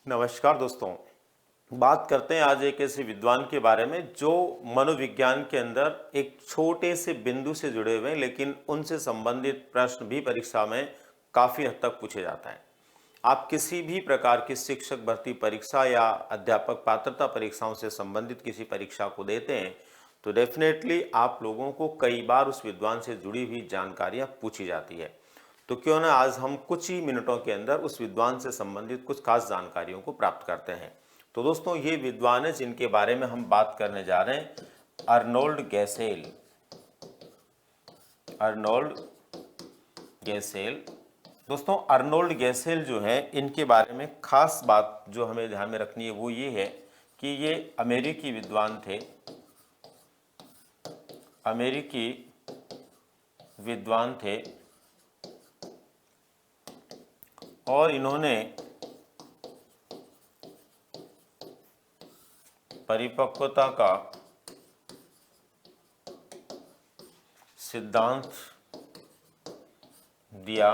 नमस्कार दोस्तों। बात करते हैं आज एक ऐसे विद्वान के बारे में जो मनोविज्ञान के अंदर एक छोटे से बिंदु से जुड़े हुए हैं, लेकिन उनसे संबंधित प्रश्न भी परीक्षा में काफ़ी हद तक पूछे जाता है। आप किसी भी प्रकार की शिक्षक भर्ती परीक्षा या अध्यापक पात्रता परीक्षाओं से संबंधित किसी परीक्षा को देते हैं तो डेफिनेटली आप लोगों को कई बार उस विद्वान से जुड़ी हुई जानकारियाँ पूछी जाती है। तो क्यों ना आज हम कुछ ही मिनटों के अंदर उस विद्वान से संबंधित कुछ खास जानकारियों को प्राप्त करते हैं। तो दोस्तों, ये विद्वान है जिनके बारे में हम बात करने जा रहे हैं, अर्नोल्ड गैसेल। अर्नोल्ड गैसेल। दोस्तों, अर्नोल्ड गैसेल जो है, इनके बारे में खास बात जो हमें ध्यान में रखनी है वो ये है कि ये अमेरिकी विद्वान थे। अमेरिकी विद्वान थे और इन्होंने परिपक्वता का सिद्धांत दिया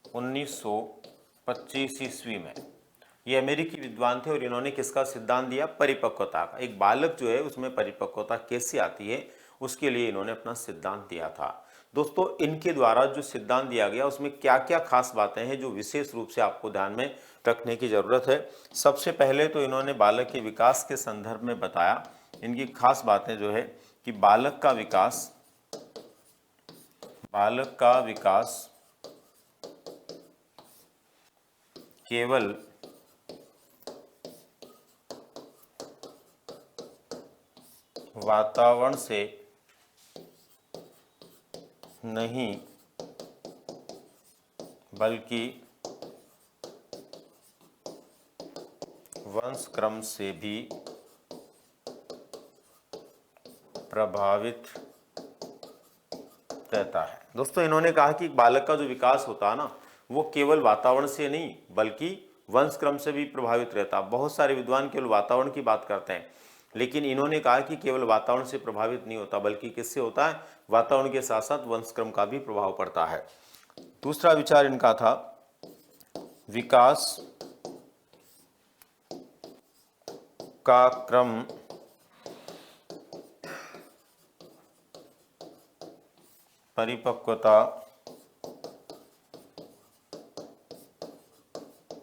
1925 ईस्वी में। ये अमेरिकी विद्वान थे और इन्होंने किसका सिद्धांत दिया? परिपक्वता का। एक बालक जो है उसमें परिपक्वता कैसे आती है उसके लिए इन्होंने अपना सिद्धांत दिया था। दोस्तों, इनके द्वारा जो सिद्धांत दिया गया उसमें क्या क्या खास बातें हैं जो विशेष रूप से आपको ध्यान में रखने की ज़रूरत है। सबसे पहले तो इन्होंने बालक के विकास के संदर्भ में बताया। इनकी खास बातें जो है कि बालक का विकास केवल वातावरण से नहीं बल्कि वंश क्रम से भी प्रभावित रहता है। दोस्तों, इन्होंने कहा कि बालक का जो विकास होता है ना, वो केवल वातावरण से नहीं बल्कि वंश क्रम से भी प्रभावित रहता है। बहुत सारे विद्वान केवल वातावरण की बात करते हैं, लेकिन इन्होंने कहा कि केवल वातावरण से प्रभावित नहीं होता बल्कि किससे होता है? वातावरण के साथ साथ वंश क्रम का भी प्रभाव पड़ता है। दूसरा विचार इनका था, विकास का क्रम परिपक्वता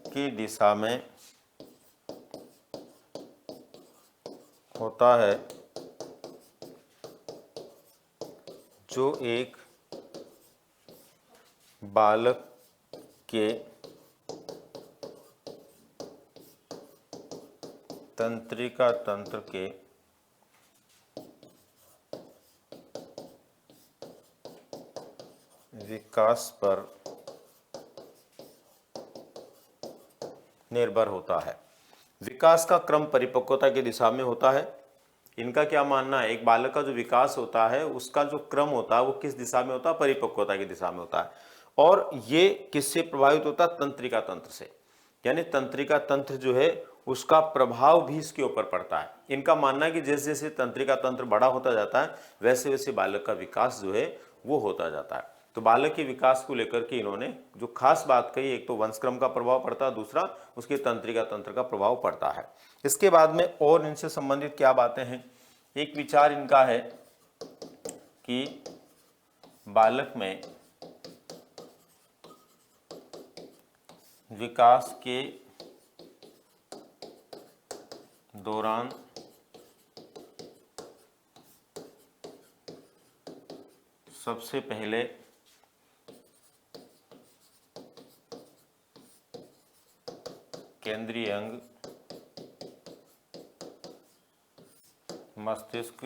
की दिशा में होता है, जो एक बालक के तंत्रिका तंत्र के विकास पर निर्भर होता है। विकास का क्रम परिपक्वता की दिशा में होता है। इनका क्या मानना है? एक बालक का जो विकास होता है उसका जो क्रम होता है वो किस दिशा में होता है? परिपक्वता की दिशा में होता है। और ये किससे प्रभावित होता है? तंत्रिका तंत्र से। यानी तंत्रिका तंत्र जो है उसका प्रभाव भी इसके ऊपर पड़ता है। इनका मानना है कि जैसे जैसे तंत्रिका तंत्र बड़ा होता जाता है वैसे वैसे बालक का विकास जो है वो होता जाता है। तो बालक के विकास को लेकर के इन्होंने जो खास बात कही, एक तो वंशक्रम का प्रभाव पड़ता है, दूसरा उसके तंत्रिका तंत्र का प्रभाव पड़ता है। इसके बाद में और इनसे संबंधित क्या बातें हैं? एक विचार इनका है कि बालक में विकास के दौरान सबसे पहले केंद्रीय अंग मस्तिष्क,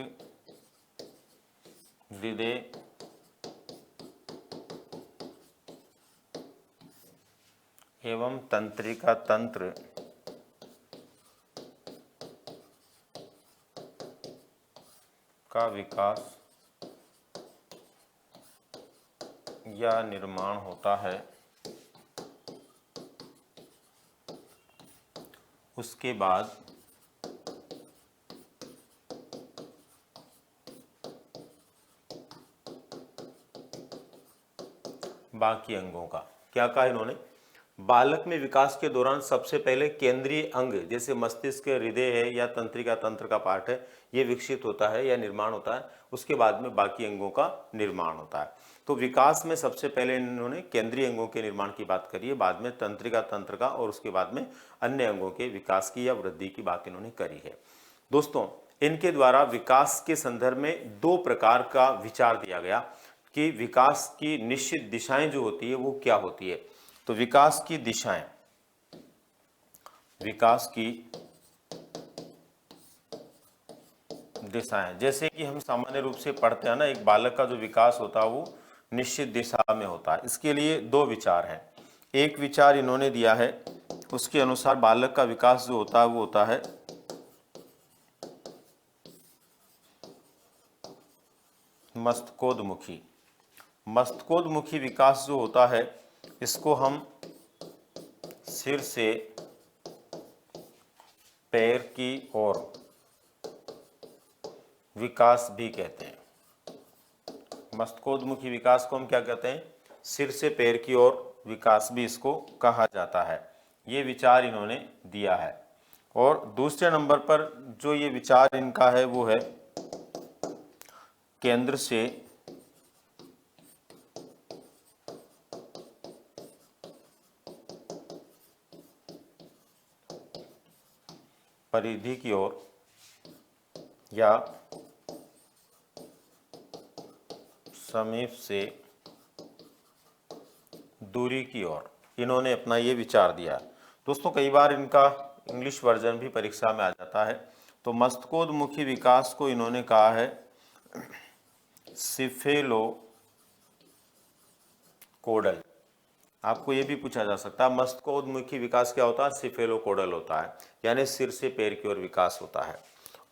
हृदय एवं तंत्रिका तंत्र का विकास या निर्माण होता है। उसके बाद बाकी अंगों का क्या कहा इन्होंने? बालक में विकास के दौरान सबसे पहले केंद्रीय अंग जैसे मस्तिष्क, हृदय है या तंत्रिका तंत्र का पार्ट है, ये विकसित होता है या निर्माण होता है। उसके बाद में बाकी अंगों का निर्माण होता है। तो विकास में सबसे पहले इन्होंने केंद्रीय अंगों के निर्माण की बात करी है, बाद में तंत्रिका तंत्र का, और उसके बाद में अन्य अंगों के विकास की या वृद्धि की बात इन्होंने करी है। दोस्तों, इनके द्वारा विकास के संदर्भ में दो प्रकार का विचार दिया गया कि विकास की निश्चित दिशाएं जो होती है वो क्या होती है। तो विकास की दिशाएं, विकास की दिशाएं, जैसे कि हम सामान्य रूप से पढ़ते हैं ना, एक बालक का जो विकास होता है वो निश्चित दिशा में होता है। इसके लिए दो विचार हैं। एक विचार इन्होंने दिया है, उसके अनुसार बालक का विकास जो होता है वो होता है मस्तकोद्मुखी। मस्तकोद्मुखी विकास जो होता है इसको हम सिर से पैर की ओर विकास भी कहते हैं। मस्तकोद्मुखी विकास को हम क्या कहते हैं? सिर से पैर की ओर विकास भी इसको कहा जाता है। ये विचार इन्होंने दिया है। और दूसरे नंबर पर जो ये विचार इनका है वो है केंद्र से परिधि की ओर या समीप से दूरी की ओर इन्होंने अपना ये विचार दिया। दोस्तों, कई बार इनका इंग्लिश वर्जन भी परीक्षा में आ जाता है। तो मस्तकोद्मुखी विकास को इन्होंने कहा है सिफेलो कोडल। आपको ये भी पूछा जा सकता है मस्तकोद्मुखी विकास क्या होता है? सिफेलोकोडल होता है, यानी सिर से पैर की ओर विकास होता है।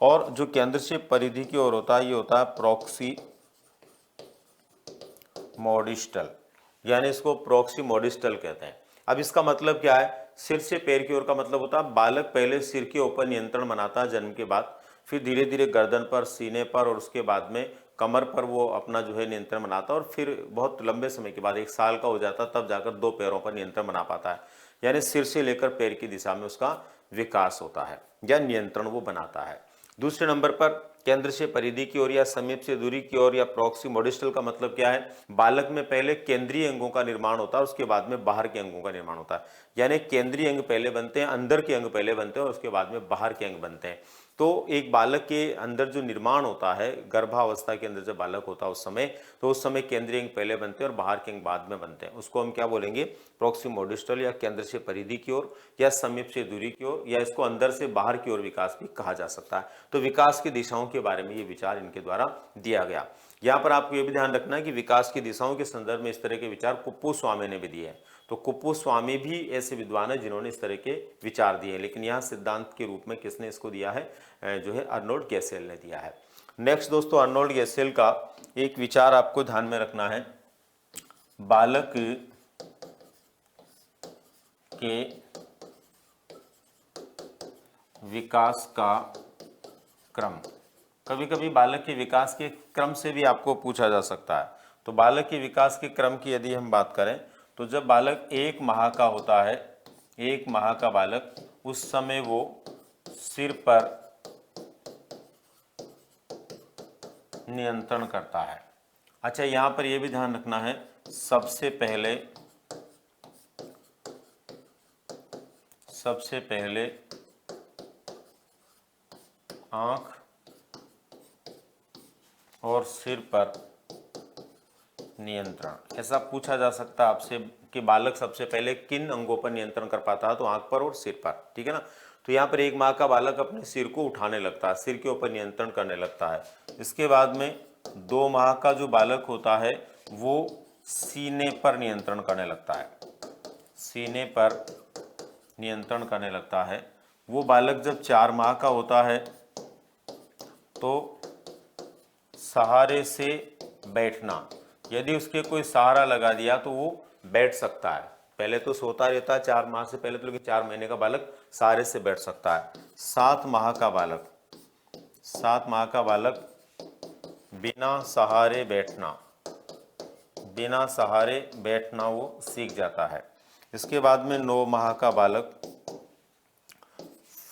और जो केंद्र से परिधि की ओर होता है ये होता है प्रॉक्सी मोडिस्टल, यानी इसको प्रॉक्सी मोडिस्टल कहते हैं। अब इसका मतलब क्या है? सिर से पैर की ओर का मतलब होता है बालक पहले सिर के ऊपर नियंत्रण बनाता है जन्म के बाद, फिर धीरे धीरे गर्दन पर, सीने पर और उसके बाद में कमर पर वो अपना जो है नियंत्रण बनाता है, और फिर बहुत लंबे समय के बाद 1 साल का हो जाता है तब जाकर 2 पैरों पर नियंत्रण बना पाता है। यानी सिर से लेकर पैर की दिशा में उसका विकास होता है या नियंत्रण वो बनाता है। दूसरे नंबर पर केंद्र से परिधि की ओर या समीप से दूरी की ओर या प्रॉक्सी मोडिस्टल का मतलब क्या है? बालक में पहले केंद्रीय अंगों का निर्माण होता है, उसके बाद में बाहर के अंगों का निर्माण होता है। यानी केंद्रीय अंग पहले बनते हैं, अंदर के अंग पहले बनते हैं और उसके बाद में बाहर के अंग बनते हैं। तो एक बालक के अंदर जो निर्माण होता है, गर्भावस्था के अंदर जब बालक होता है उस समय, तो उस समय केंद्रीय अंग पहले बनते हैं और बाहर के अंग बाद में बनते हैं। उसको हम क्या बोलेंगे? प्रॉक्सी मोडिस्टल, या केंद्र से परिधि की ओर या समीप से दूरी की ओर, या इसको अंदर से बाहर की ओर विकास भी कहा जा सकता है। तो विकास की दिशाओं के बारे में ये विचार इनके द्वारा दिया गया। यहाँ पर आपको ये भी ध्यान रखना है कि विकास की दिशाओं के संदर्भ में इस तरह के विचार कुप्पुस्वामी ने भी दिए हैं। तो कुप्पुस्वामी भी ऐसे विद्वान है जिन्होंने इस तरह के विचार दिए, लेकिन यहाँ सिद्धांत के रूप में किसने इसको दिया है? जो है अर्नोल्ड गैसेल ने दिया है। नेक्स्ट दोस्तों, अर्नोल्ड गैसेल का एक विचार आपको ध्यान में रखना है, बालक के विकास का क्रम। कभी कभी बालक के विकास के क्रम से भी आपको पूछा जा सकता है। तो बालक के विकास के क्रम की यदि हम बात करें तो जब बालक 1 माह का होता है, 1 माह का बालक, उस समय वो सिर पर नियंत्रण करता है। अच्छा, यहाँ पर यह भी ध्यान रखना है, सबसे पहले आंख और सिर पर नियंत्रण। ऐसा पूछा जा सकता है आपसे कि बालक सबसे पहले किन अंगों पर नियंत्रण कर पाता है? तो आंख पर और सिर पर, ठीक है ना। तो यहाँ पर 1 माह का बालक अपने सिर को उठाने लगता है, सिर के ऊपर नियंत्रण करने लगता है। इसके बाद में 2 माह का जो बालक होता है वो सीने पर नियंत्रण करने लगता है, सीने पर नियंत्रण करने लगता है। वो बालक जब 4 माह का होता है तो सहारे से बैठना, यदि उसके कोई सहारा लगा दिया तो वो बैठ सकता है। पहले तो सोता रहता है 4 माह से पहले तो, लेकिन 4 महीने का बालक सहारे से बैठ सकता है। 7 माह का बालक, 7 माह का बालक बिना सहारे बैठना वो सीख जाता है। इसके बाद में 9 माह का बालक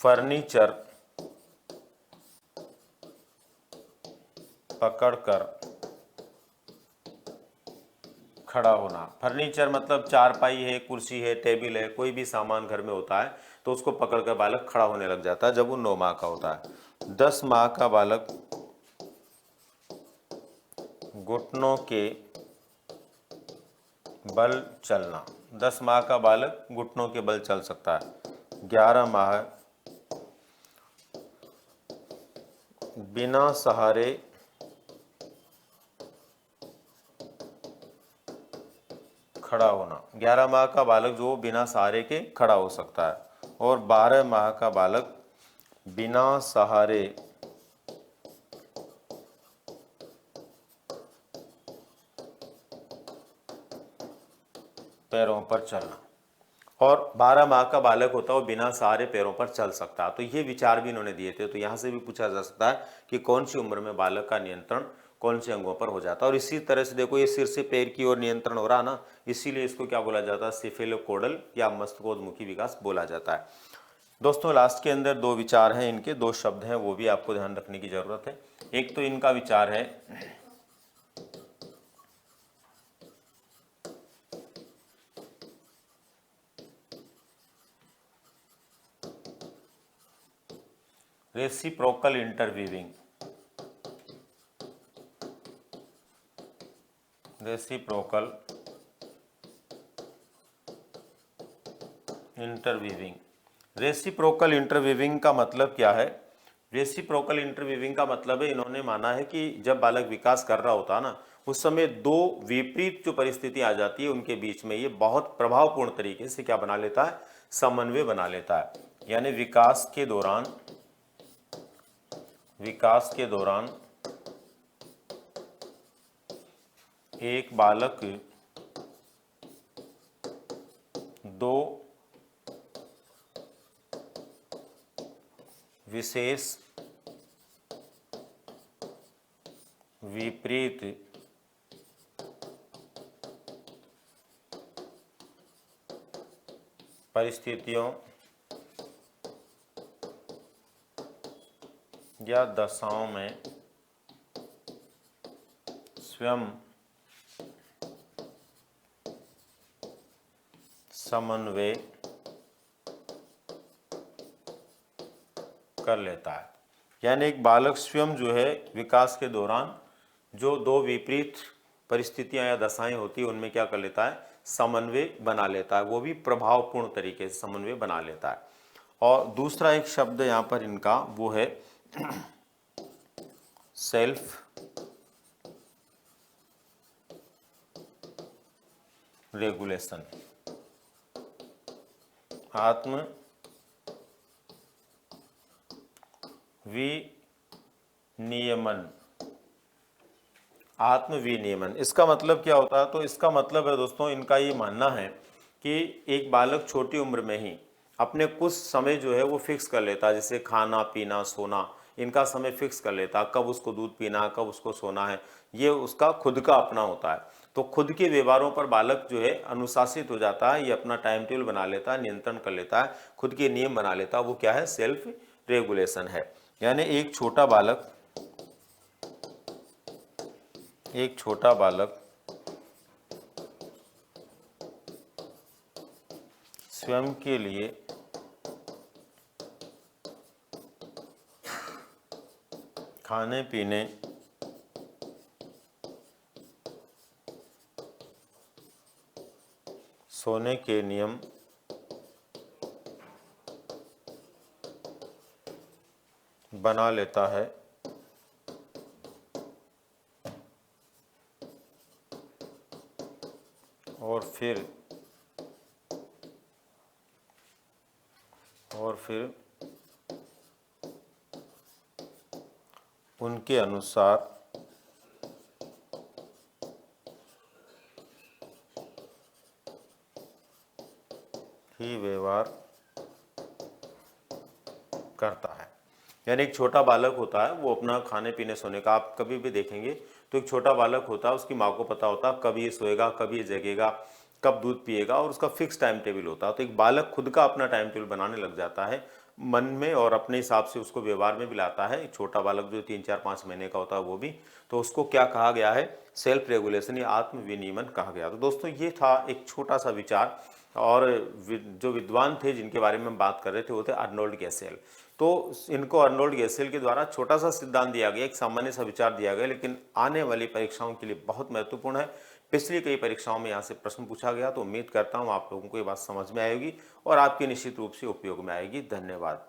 फर्नीचर पकड़कर खड़ा होना। फर्नीचर मतलब चारपाई है, कुर्सी है, टेबल है, कोई भी सामान घर में होता है तो उसको पकड़कर बालक खड़ा होने लग जाता है जब वो 9 माह का होता है। 10 माह का बालक घुटनों के बल चलना। 10 माह का बालक घुटनों के बल चल सकता है। 11 माह बिना सहारे खड़ा होना। 11 माह का बालक जो बिना सहारे के खड़ा हो सकता है। और 12 माह का बालक बिना सहारे पैरों पर चलना। और 12 माह का बालक होता है वो बिना सहारे पैरों पर चल सकता है। तो ये विचार भी इन्होंने दिए थे। तो यहाँ से भी पूछा जा सकता है कि कौन सी उम्र में बालक का नियंत्रण कौन से अंगों पर हो जाता है। और इसी तरह से देखो ये सिर से पैर की ओर नियंत्रण हो रहा ना, इसीलिए इसको क्या बोला जाता है, सिफेलोकोडल या मस्तकोद्मुखी विकास बोला जाता है। दोस्तों लास्ट के अंदर 2 विचार हैं, इनके 2 शब्द हैं, वो भी आपको ध्यान रखने की जरूरत है। एक तो इनका विचार है रेसिप्रोकल इंटरवीविंग। रेसिप्रोकल इंटरवीविंग। रेसिप्रोकल इंटरवीविंग का मतलब क्या है? रेसिप्रोकल इंटरवीविंग का मतलब है, इन्होंने माना है कि जब बालक विकास कर रहा होता है ना, उस समय 2 विपरीत जो परिस्थिति आ जाती है उनके बीच में ये बहुत प्रभावपूर्ण तरीके से क्या बना लेता है, समन्वय बना लेता है। यानी विकास के दौरान एक बालक 2 विशेष विपरीत परिस्थितियों या दशाओं में स्वयं समन्वय कर लेता है। यानी एक बालक स्वयं जो है विकास के दौरान जो 2 विपरीत परिस्थितियां या दशाएं होती है उनमें क्या कर लेता है, समन्वय बना लेता है, वो भी प्रभावपूर्ण तरीके से समन्वय बना लेता है। और दूसरा एक शब्द यहाँ पर इनका वो है सेल्फ रेगुलेशन, आत्म विनियमन। आत्म विनियमन इसका मतलब क्या होता है? तो इसका मतलब है दोस्तों, इनका ये मानना है कि एक बालक छोटी उम्र में ही अपने कुछ समय जो है वो फिक्स कर लेता है, जैसे खाना पीना सोना, इनका समय फिक्स कर लेता है, कब उसको दूध पीना, कब उसको सोना है, ये उसका खुद का अपना होता है। तो खुद के व्यवहारों पर बालक जो है अनुशासित हो जाता है, ये अपना टाइम टेबल बना लेता है, नियंत्रण कर लेता है, खुद के नियम बना लेता है, वो क्या है, सेल्फ रेगुलेशन है। यानी एक छोटा बालक स्वयं के लिए खाने पीने सोने के नियम बना लेता है और फिर उनके अनुसार ही व्यवहार करता है। यानी एक छोटा बालक होता है, वो अपना खाने पीने सोने का, आप कभी भी देखेंगे तो एक छोटा बालक होता है, उसकी माँ को पता होता है कब ये सोएगा, कब ये जगेगा, कब दूध पिएगा और उसका फिक्स टाइम टेबल होता है। तो एक बालक खुद का अपना टाइम टेबल बनाने लग जाता है मन में और अपने हिसाब से उसको व्यवहार में भी लाता है। एक छोटा बालक जो 3 4 5 महीने का होता है वो भी, तो उसको क्या कहा गया है, सेल्फ रेगुलेशन या आत्म विनियमन कहा गया। तो दोस्तों ये था एक छोटा सा विचार, और जो विद्वान थे जिनके बारे में हम बात कर रहे थे वो थे अर्नोल्ड गैसेल। तो इनको अर्नोल्ड गैसेल के द्वारा छोटा सा सिद्धांत दिया गया, एक सामान्य सा विचार दिया गया, लेकिन आने वाली परीक्षाओं के लिए बहुत महत्वपूर्ण है। पिछली कई परीक्षाओं में यहाँ से प्रश्न पूछा गया, तो उम्मीद करता हूँ आप लोगों को ये बात समझ में आएगी और आपके निश्चित रूप से उपयोग में आएगी। धन्यवाद।